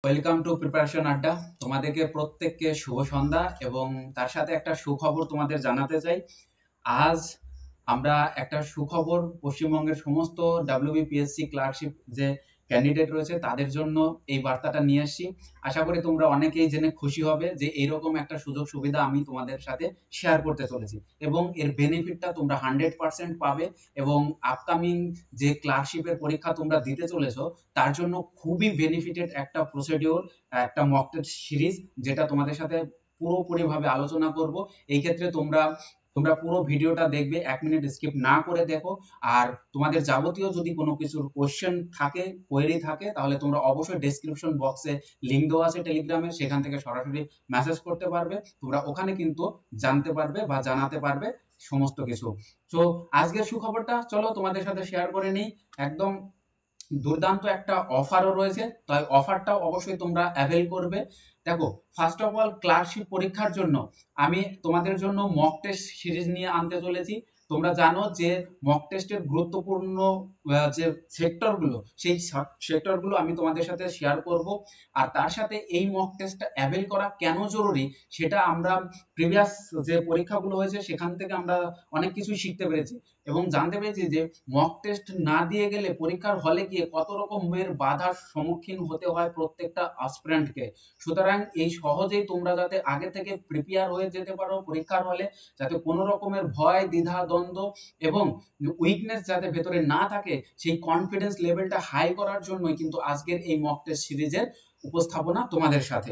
Welcome to preparation আড্ডা। তোমাদেরকে প্রত্যেককে শুভ সন্ধ্যা এবং তার সাথে একটা সুখবর তোমাদের জানাতে চাই। আজ আমরা একটা সুখবর পশ্চিমবঙ্গের সমস্ত ডাব্লিউবিপিএসসি ক্লার্কশিপ যে ক্যান্ডিডেট রয়েছে তাদের জন্য এই বার্তাটা নিয়ে আসছি। আশা করি তোমরা অনেকেই জেনে খুশি হবে যে এইরকম একটা সুযোগ সুবিধা আমি তোমাদের সাথে শেয়ার করতে চলেছি এবং এর বেনিফিটটা তোমরা 100% পাবে এবং আপকামিং যে ক্লার্কশিপের পরীক্ষা তোমরা দিতে চলেছো তার জন্য খুবই বেনিফিটেড একটা প্রসিডিওর, একটা মক টেস্ট সিরিজ যেটা তোমাদের সাথে পুরোপুরিভাবে আলোচনা করব। এই ক্ষেত্রে তোমরা তোমরা পুরো ভিডিওটা দেখবে, 1 মিনিট স্কিপ না করে দেখো। আর তোমাদের যাবতীয় যদি কোনো কিছুর কোশ্চেন থাকে, কোয়েরি থাকে, তাহলে তোমরা অবশ্যই ডেসক্রিপশন বক্সে লিংক দেওয়া আছে টেলিগ্রামে, সেখান থেকে সরাসরি মেসেজ করতে পারবে। তোমরা ওখানে কিন্তু জানতে পারবে বা জানাতে পারবে সমস্ত কিছু। তো আজকের সুখবরটা চলো তোমাদের সাথে শেয়ার করে নিই। একদম দুর্দান্ত একটা অফারও রয়েছে, তাই অফারটাও অবশ্যই তোমরা অ্যাভেল করবে। দেখো, ফার্স্ট অফ অল ক্লার্কশিপ পরীক্ষার জন্য আমি তোমাদের জন্য মক টেস্ট সিরিজ নিয়ে আনতে চলেছি। তোমরা জানো যে মক টেস্টের গুরুত্বপূর্ণ যে সেক্টরগুলো, সেই সেক্টরগুলো আমি তোমাদের সাথে শেয়ার করব। আর তার সাথে এই মক টেস্টটা অ্যাভেল করা কেন জরুরি সেটা আমরা প্রিভিয়াস যে পরীক্ষাগুলো হয়েছে সেখান থেকে আমরা অনেক কিছুই শিখতে পেরেছি এবং জানতে পেরেছি যে মক টেস্ট না দিয়ে গেলে পরীক্ষার হলে গিয়ে কত রকমের বাধার সম্মুখীন হতে হয় প্রত্যেকটা অ্যাসপিরেন্টকে। সুতরাং এই সহজেই তোমরা যাতে আগে থেকে প্রিপেয়ার হয়ে যেতে পারো পরীক্ষার হলে, যাতে কোনো রকমের ভয়, দ্বিধা, দ্বন্দ্ব এবং উইকনেস যাতে ভেতরে না থাকে, সেই কনফিডেন্স লেভেলটা হাই করার জন্যই কিন্তু আজকের এই মক টেস্ট সিরিজের উপস্থাপনা তোমাদের সাথে।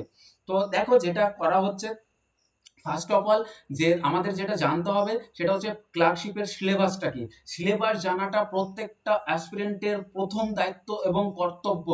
তো দেখো, যেটা করা হচ্ছে, ফার্স্ট অফ অল যে আমাদের যেটা জানতে হবে সেটা হচ্ছে ক্লার্কশিপের সিলেবাসটা কি। সিলেবাস জানাটা প্রত্যেকটা অ্যাসপিরেন্টের প্রথম দায়িত্ব এবং কর্তব্য,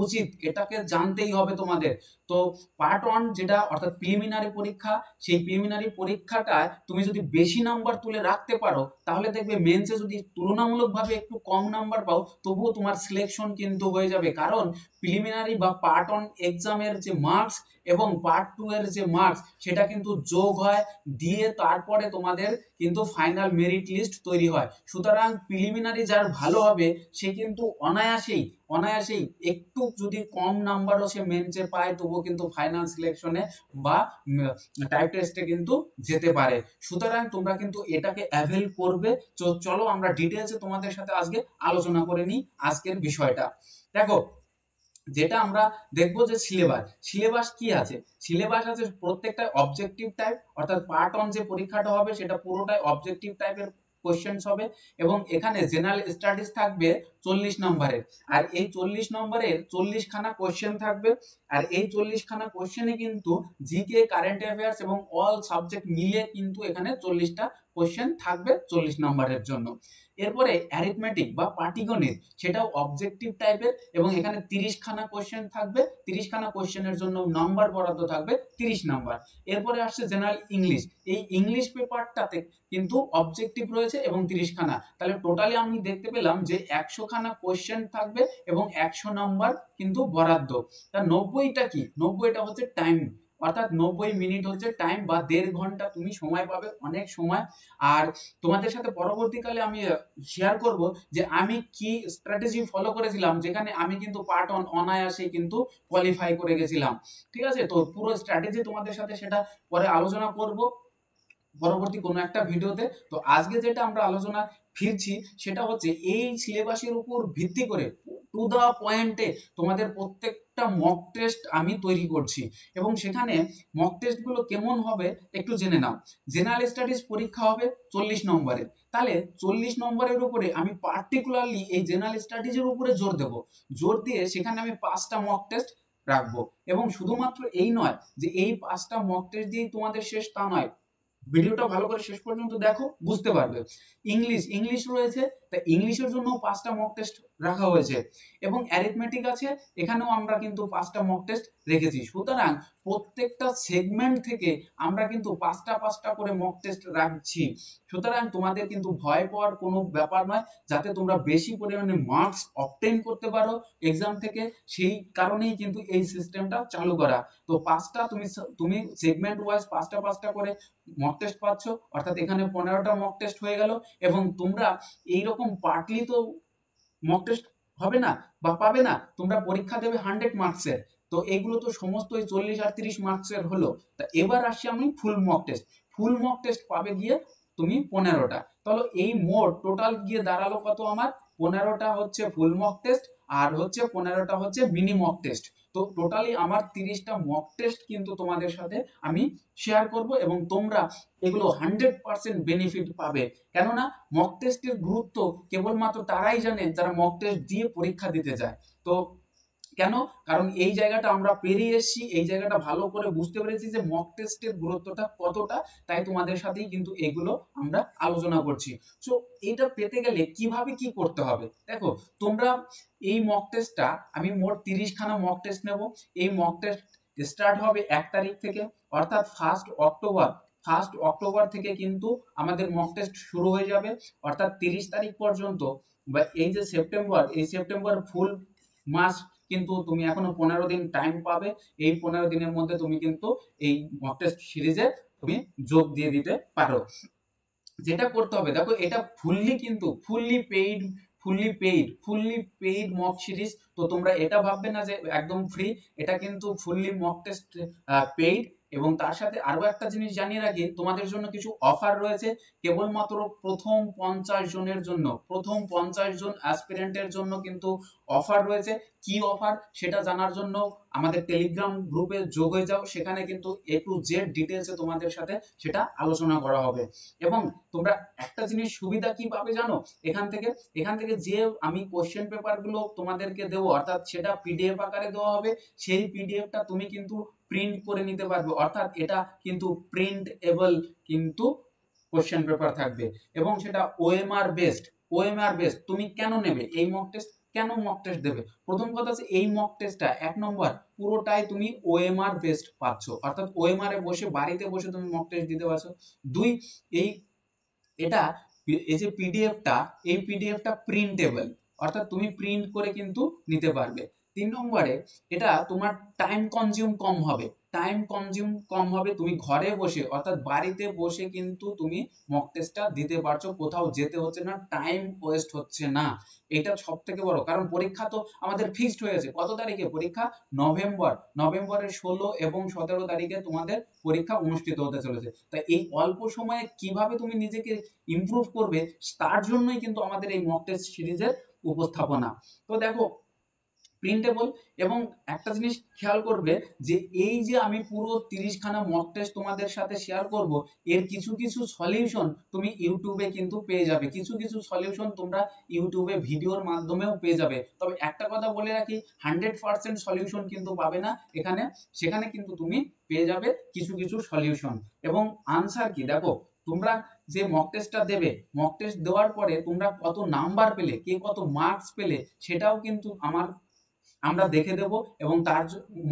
উচিত, এটাকে জানতেই হবে তোমাদের। তো পার্ট ওয়ান যেটা অর্থাৎ প্রিলিমিনারি পরীক্ষা, সেই প্রিলিমিনারি পরীক্ষাটায় তুমি যদি বেশি নাম্বার তুলে রাখতে পারো তাহলে দেখবে মেন্সে যদি তুলনামূলকভাবে একটু কম নাম্বার পাও তবুও তোমার সিলেকশন কিন্তু হয়ে যাবে। কারণ প্রিলিমিনারি বা পার্ট ওয়ান এক্সামের যে মার্কস এবং পার্ট টু এর যে মার্কস সেটা কিন্তু যোগ হয়, দিয়ে তারপরে তোমাদের কিন্তু ফাইনাল মেরিট লিস্ট তৈরি হয়। সুতরাং প্রিলিমিনারি যার ভালো হবে সে কিন্তু অনায়াসেই অনায়াসেই একটু যদি কম নাম্বারও সে মেন্সে পায় তবুও কিন্তু ফাইনাল সিলেকশনে বা টাইপ টেস্টে কিন্তু যেতে পারে। সুতরাং তোমরা কিন্তু এটাকে অ্যাভেল করবে। তো চলো আমরা ডিটেলসে তোমাদের সাথে আজকে আলোচনা করে নিই আজকের বিষয়টা। দেখো, যেটা আমরা দেখবো যে সিলেবাস কি আছে। সিলেবাস আছে প্রত্যেকটা অবজেক্টিভ টাইপ, অর্থাৎ পার্ট ওয়ান যে পরীক্ষাটা হবে সেটা পুরোটাই অবজেক্টিভ টাইপের কোশ্চেন্স হবে এবং এখানে জেনারেল স্টাডিজ থাকবে 40 নম্বরের। আর এই 40 নম্বরের 40 খানা কোশ্চেন থাকবে। আর এই 40 খানা কোশ্চেনে কিন্তু জিকে, কারেন্ট অ্যাফেয়ার্স এবং অল সাবজেক্ট মিলে কিন্তু এখানে 40টা কোশ্চেন থাকবে 40 নম্বরের জন্য। এরপরে অ্যারিথমেটিক বা পাটিগণিত, সেটাও অবজেক্টিভ টাইপের এবং এখানে 30 খানা কোশ্চেন থাকবে। 30 খানা কোশ্চেনের জন্য নাম্বার বরাদ্দ থাকবে 30 নাম্বার। এরপরে আসছে জেনারেল ইংলিশ। এই ইংলিশ পেপারটাতে কিন্তু অবজেক্টিভ রয়েছে এবং 30 খানা, তাহলে টোটালি আমি দেখতে পেলাম যে 100 খানা কোশ্চেন থাকবে এবং 100 নাম্বার কিন্তু বরাদ্দ। তা 90টা কি? 90টা হচ্ছে টাইম, অর্থাৎ 90 মিনিট হচ্ছে টাইম বা 1.5 ঘন্টা তুমি সময় পাবে, অনেক সময়। আর তোমাদের সাথে পরবর্তীকালে আমি শেয়ার করব যে আমি কি স্ট্র্যাটেজি ফলো করেছিলাম, যেখানে আমি কিন্তু পার্ট অন অনায়াসে কিন্তু কোয়ালিফাই করে গেছিলাম। ঠিক আছে, তো পুরো স্ট্র্যাটেজি তোমাদের সাথে সেটা পরে আলোচনা করব পরবর্তী কোনো একটা ভিডিওতে। তো আজকে যেটা আমরা আলোচনা ফিরছি সেটা হচ্ছে এই সিলেবাসের উপর ভিত্তি করে টু দা পয়েন্টে তোমাদের প্রত্যেকটা মক টেস্ট আমি তৈরি করছি এবং সেখানে মক টেস্ট গুলো কেমন হবে একটু জেনে নাও। জেনারেল স্টাডিজ পরীক্ষা হবে 40 নম্বরের, তাহলে 40 নম্বরের উপরে আমি পার্টিকুলারলি এই জেনারেল স্টাডিজ এর উপরে জোর দেব। জোর দিয়ে সেখানে আমি 5টা মক টেস্ট রাখবো এবং শুধুমাত্র এই নয় যে এই 5টা মক টেস্ট দিয়েই তোমাদের শেষ, তা নয়। ভিডিওটা ভালো করে শেষ পর্যন্ত দেখো, বুঝতে পারবে। ইংলিশ রয়েছে, তা ইংলিশের জন্য 5টা মক টেস্ট রাখা হয়েছে এবং অ্যারিথমেটিক আছে, এখানেও আমরা কিন্তু 5টা মক টেস্ট রেখেছি। সুতরাং প্রত্যেকটা সেগমেন্ট থেকে আমরা কিন্তু 5টা করে মক টেস্ট রাখছি। সুতরাং তোমাদের কিন্তু ভয় পাওয়ার কোনো ব্যাপার নয়, যাতে তোমরা বেশি পরিমাণে মার্কস অবটেইন করতে পারো এক্সাম থেকে, সেই কারণেই কিন্তু এই সিস্টেমটা চালু করা। তো তুমি সেগমেন্ট ওয়াইজ 5টা করে মক টেস্ট পাচ্ছ, অর্থাৎ এখানে 15টা মক টেস্ট হয়ে গেল এবং তোমরা এইরকম পার্টলি তো মক টেস্ট হবে না বা পাবে না, তোমরা পরীক্ষা দেবে 100 মার্কসের। তো এগুলো তো সমস্ত 40 আর 30 মার্কসের হলো। তা এবার আসি আমি full mock test. Full mock test পাবে গিয়ে তুমি 15টা। তাহলে এই মোট টোটাল গিয়ে দাঁড়ালো কত আমার? 15টা হচ্ছে ফুল মক টেস্ট আর হচ্ছে 15টা হচ্ছে মিনি মক টেস্ট। তো টোটালি আমার 30টা মক টেস্ট কিন্তু তোমাদের সাথে আমি শেয়ার করব এবং তোমরা এগুলো 100% বেনিফিট পাবে। কেননা মক টেস্টের গুরুত্ব কেবলমাত্র তারাই জানে যারা মক টেস্ট দিয়ে পরীক্ষা দিতে যায়। তো কেন? কারণ এই জায়গাটা আমরা পেরিয়ে এসেছি, এই জায়গাটা ভালো করে বুঝতে পেরেছি যে মক টেস্টের গুরুত্বটা কতটা, তাই তোমাদের সাথেই কিন্তু এগুলো আমরা আলোচনা করছি। সো এটা পেতে গেলে কিভাবে কি করতে হবে? দেখো, তোমরা এই মক টেস্টটা আমি মোট 30 খানা মক টেস্ট নেব। এই মক টেস্ট স্টার্ট হবে 1 তারিখ থেকে, অর্থাৎ 1 অক্টোবর থেকে কিন্তু আমাদের মক টেস্ট শুরু হয়ে যাবে, অর্থাৎ 30 তারিখ পর্যন্ত। বা এই যে সেপ্টেম্বর, এই সেপ্টেম্বর ফুল মাস কিন্তু তুমি এখনো 15 দিন টাইম পাবে। এই 15 দিনের মধ্যে তুমি কিন্তু এই মক টেস্ট সিরিজে তুমি যোগ দিয়ে দিতে পারো। যেটা করতে হবে, দেখো এটা ফুললি পেইড মক সিরিজ। তো তোমরা এটা ভাববে না যে একদম ফ্রি, এটা কিন্তু ফুললি মক টেস্ট পেইড। এবং তার সাথে আরো একটা জিনিস জানিয়ে রাখি, তোমাদের জন্য কিছু অফার রয়েছে কেবলমাত্র প্রথম 50 জনের জন্য। প্রথম 50 জন অ্যাসপিরেন্টের জন্য কিন্তু অফার রয়েছে। কি অফার সেটা জানার জন্য আমাদের টেলিগ্রাম গ্রুপে যোগ হয়ে যাও, সেখানে কিন্তু A to Z ডিটেইলসে তোমাদের সাথে সেটা আলোচনা করা হবে। এবং তোমরা একটা জিনিস সুবিধা কি পাবে জানো, এখান থেকে যে আমি কোশ্চেন পেপার গুলো তোমাদেরকে দেবো, অর্থাৎ সেটা পিডিএফ আকারে দেওয়া হবে। সেই পিডিএফটা তুমি কিন্তু প্রিন্ট করে নিতে পারবে, অর্থাৎ এটা কিন্তু প্রিন্টেবল কিন্তু কোশ্চেন পেপার থাকবে এবং সেটা ওএমআর বেসড। তুমি কেন নেবে এই মক টেস্ট? কেন মক টেস্ট দেবে? প্রথম কথা হচ্ছে এই মক টেস্টটা 1 নম্বর পুরোটাই তুমি ওএমআর বেসড পাচ্ছ, অর্থাৎ ওএমআর এ বসে বাড়িতে বসে তুমি মক টেস্ট দিতে পারছো। 2, এটা এই যে এই পিডিএফটা প্রিন্টেবল, অর্থাৎ তুমি প্রিন্ট করে কিন্তু নিতে পারবে। 3 নম্বরে এটা তোমার টাইম কনজিউম কম হবে। তুমি ঘরে বসে অর্থাৎ বাড়িতে বসে কিন্তু তুমি মক টেস্টটা দিতে পারছো, কোথাও যেতে হচ্ছে না, টাইম ওয়েস্ট হচ্ছে না। এটা সবথেকে বড়, কারণ পরীক্ষা তো আমাদের ফিক্সড হয়েছে। কত তারিখে পরীক্ষা? নভেম্বরের 16 এবং 17 তারিখে তোমাদের পরীক্ষা অনুষ্ঠিত হতে চলেছে। তাই এই অল্প সময়ে কিভাবে তুমি নিজেকে ইমপ্রুভ করবে, তার জন্যই কিন্তু আমাদের এই মক টেস্ট সিরিজের উপস্থাপনা। তো দেখো, প্রিন্টেবল। এবং একটা জিনিস খেয়াল করবে যে এই যে আমি পুরো 30 খানা মক টেস্ট তোমাদের সাথে শেয়ার করব, এর কিছু সলিউশন তুমি ইউটিউবে কিন্তু পেয়ে যাবে। কিছু সলিউশন তোমরা ইউটিউবে ভিডিওর মাধ্যমেও পেয়ে যাবে। তবে একটা কথা বলে রাখি, 100% সলিউশন কিন্তু পাবে না এখানে, সেখানে কিন্তু তুমি পেয়ে যাবে কিছু সলিউশন। এবং আনসার কি, দেখো তোমরা যে মক টেস্টটা দেবে, মক টেস্ট দেওয়ার পরে তোমরা কত নাম্বার পেলে, কে কত মার্কস পেলে, সেটাও কিন্তু আমরা দেখে দেব এবং তার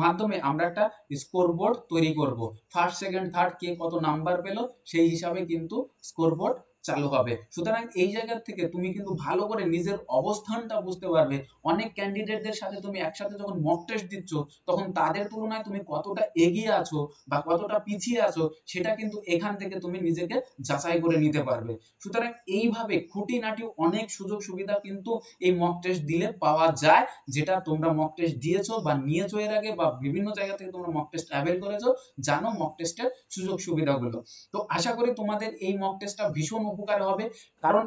মাধ্যমে আমরা একটা স্কোর বোর্ড তৈরি করব। ফার্স্ট, সেকেন্ড, থার্ড কে কত নাম্বার পেলো সেই হিসাবে কিন্তু স্কোর বোর্ড চালু হবে। সুতরাং এই জায়গা থেকে তুমি কিন্তু ভালো করে নিজের অবস্থানটা বুঝতে পারবে। অনেক ক্যান্ডিডেটদের সাথে তুমি একসাথে যখন মক টেস্ট দিচ্ছ, তখন তাদের তুলনায় তুমি কতটা এগিয়ে আছো বা কতটা পিছিয়ে আছো, সেটা কিন্তু এখান থেকে তুমি নিজেকে যাচাই করে নিতে পারবে। সুতরাং এইভাবে খুঁটিনাটি অনেক সুযোগ সুবিধা কিন্তু এই মক টেস্ট দিলে পাওয়া যায়, যেটা তোমরা মক টেস্ট দিয়েছো বা নিয়েছো এর আগে, বা বিভিন্ন জায়গা থেকে তোমরা মক টেস্ট অ্যাভেল করেছো, জানো মক টেস্টের সুযোগ সুবিধাগুলো। তো আশা করি তোমাদের এই মক টেস্টটা ভীষণ উপকার হবে। কারণ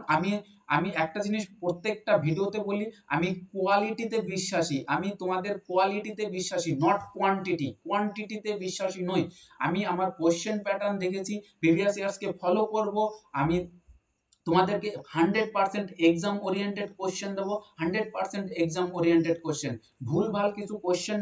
আমি একটা জিনিস প্রত্যেকটা ভিডিওতে বলি, আমি কোয়ালিটিতে বিশ্বাসী, আমি তোমাদের কোয়ালিটিতে বিশ্বাসী, নট কোয়ান্টিটিতে বিশ্বাসী নই। আমি আমার কোশ্চেন প্যাটার্ন দেখেছি, প্রিভিয়াস ইয়ার্সকে ফলো করব। আমি তোমাদেরকে 100% এক্সাম ওরিয়েন্টেড কোশ্চেন দেবো, 100% এক্সাম ওরিয়েন্টেড কোশ্চেন। ভুলভাল কিছু কোশ্চেন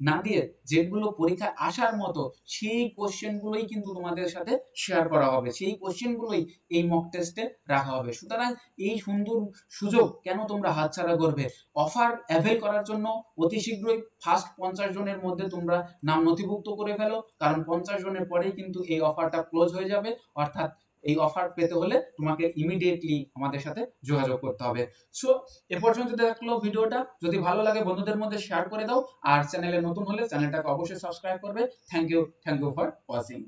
না দিয়ে যেগুলো পরীক্ষায় আসার মতো, সেই কোশ্চেন গুলোই কিন্তু তোমাদের সাথে শেয়ার করা হবে, সেই কোশ্চেন গুলোই এই মক টেস্টে রাখা হবে। সুতরাং এই সুন্দর সুযোগ কেন তোমরা হাতছাড়া করবে? অফার অ্যাভেল করার জন্য অতি শীঘ্রই ফার্স্ট 50 জনের মধ্যে তোমরা নাম নথিভুক্ত করে ফেলো, কারণ 50 জনের পরেই কিন্তু এই অফারটা ক্লোজ হয়ে যাবে। অর্থাৎ এই অফার পেতে হলে তোমাকে ইমিডিয়েটলি আমাদের সাথে যোগাযোগ করতে হবে। সো এ পর্যন্ত দেখলো ভিডিওটা, যদি ভালো লাগে বন্ধুদের মধ্যে শেয়ার করে দাও, আর চ্যানেলে নতুন হলে চ্যানেলটাকে অবশ্যই সাবস্ক্রাইব করবে। Thank you for watching.